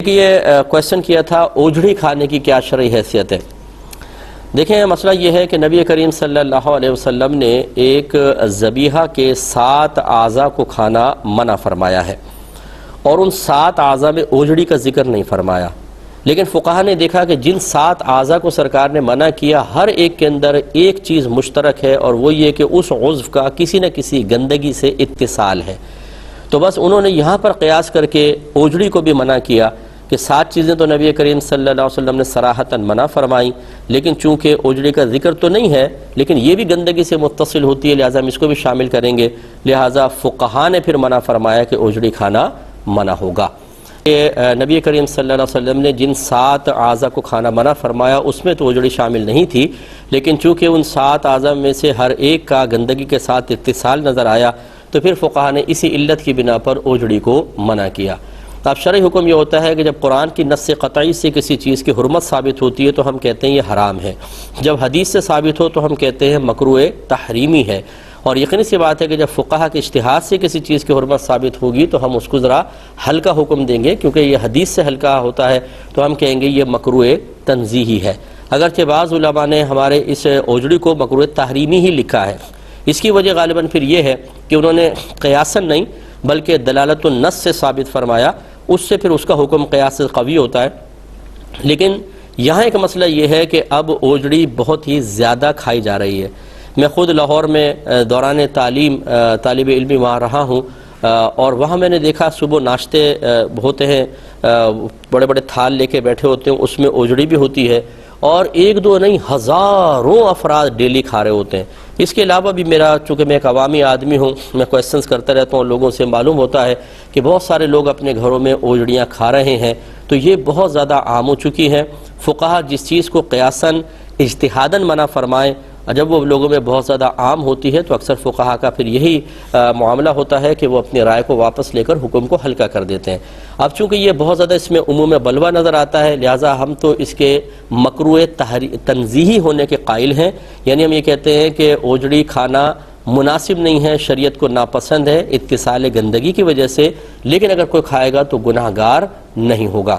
یہ کویسچن کیا تا اوجھڑی کھانے کی کیا شرعی حیثیت ہے؟ دیکھیں، مسئلہ یہ ہے کہ نبی کریم صلی اللہ علیہ وسلم نے ایک ذبیحہ کے 7 اعضاء کو کھانا منع فرمایا ہے، اور ان 7 اعضاء میں اوجھڑی کا ذکر نہیں فرمایا۔ لیکن فقہا نے دیکھا کہ جن 7 اعضاء کو سرکار نے منع کیا، ہر ایک کے اندر ایک چیز مشترک ہے، اور وہ یہ کہ اس عضو کا کسی نہ کسی گندگی سے اتصال ہے۔ تو بس انہوں نے یہاں پر قیاس کر کے اوجھڑی کو بھی منع کیا کہ 7 چیزیں تو نبی کریم صلی اللہ علیہ وسلم نے صراحتاً منع فرمائیں، لیکن چونکہ اوجھڑی کا ذکر تو نہیں ہے، لیکن یہ بھی گندگی سے متصل ہوتی ہے، لہٰذا ہم اس کو بھی شامل کریں گے، لہٰذا فقہا نے پھر منع فرمایا کہ اوجھڑی کھانا منع ہوگا۔ نبی کریم صلی اللہ علیہ وسلم نے جن 7 اعضاء کو کھانا منع فرمایا اس میں تو اوجھڑی شامل نہیں تھی، لیکن چونکہ ان 7 اعضاء میں سے ہر ایک کا گندگی کے ساتھ اتصال نظر آیا، تو پھر فقہا نے اسی علت کی بنا پر اوجھڑی کو منع کیا۔ اب شرعی حکم یہ ہوتا ہے کہ جب قرآن کی نص قطعی سے کسی چیز کی حرمت ثابت ہوتی ہے تو ہم کہتے ہیں یہ حرام ہے، جب حدیث سے ثابت ہو تو ہم کہتے ہیں مکروہ تحریمی ہے، اور یقینی سی بات ہے کہ جب فقہا کے اجتہاد سے کسی چیز کی حرمت ثابت ہوگی تو ہم اس کو ذرا ہلکا حکم دیں گے، کیونکہ یہ حدیث سے ہلکا ہوتا ہے تو ہم کہیں گے یہ مکروہ تنزیہی ہے۔ اگرچہ بعض علماء نے ہمارے اس اوجھڑی کو مکروہ تحریمی ہی لکھا ہے، اس کی وجہ غالباً پھر یہ ہے کہ انہوں نے قیاساً نہیں بلکہ دلالت النص سے ثابت فرمایا، اس سے پھر اس کا حکم قیاس سے قوی ہوتا ہے۔ لیکن یہاں ایک مسئلہ یہ ہے کہ اب اوجھڑی بہت ہی زیادہ کھائی جا رہی ہے۔ میں خود لاہور میں دوران تعلیم طالب علمی وہاں رہا ہوں، اور وہاں میں نے دیکھا صبح ناشتے ہوتے ہیں، بڑے بڑے تھال لے کے بیٹھے ہوتے ہیں، اس میں اوجھڑی بھی ہوتی ہے، اور 1-2 نہیں ہزاروں افراد ڈیلی کھا رہے ہوتے ہیں۔ اس کے علاوہ بھی چونکہ میں ایک عوامی آدمی ہوں، میں کویسچنز کرتا رہتا ہوں، لوگوں سے معلوم ہوتا ہے کہ بہت سارے لوگ اپنے گھروں میں اوجھڑیاں کھا رہے ہیں، تو یہ بہت زیادہ عام ہو چکی ہیں۔ فقہا جس چیز کو قیاساً اجتہاداً منع فرمائیں، جب وہ لوگوں میں بہت زیادہ عام ہوتی ہے تو اکثر فقہا کا پھر یہی معاملہ ہوتا ہے کہ وہ اپنی رائے کو واپس لے کر حکم کو ہلکا کر دیتے ہیں۔ اب چونکہ یہ بہت زیادہ اس میں عموم بلوہ نظر آتا ہے، لہٰذا ہم تو اس کے مکروہ تنزیہی ہونے کے قائل ہیں، یعنی ہم یہ کہتے ہیں کہ اوجھڑی کھانا مناسب نہیں ہے، شریعت کو ناپسند ہے اتصال گندگی کی وجہ سے، لیکن اگر کوئی کھائے گا تو گناہ گار نہیں ہوگا۔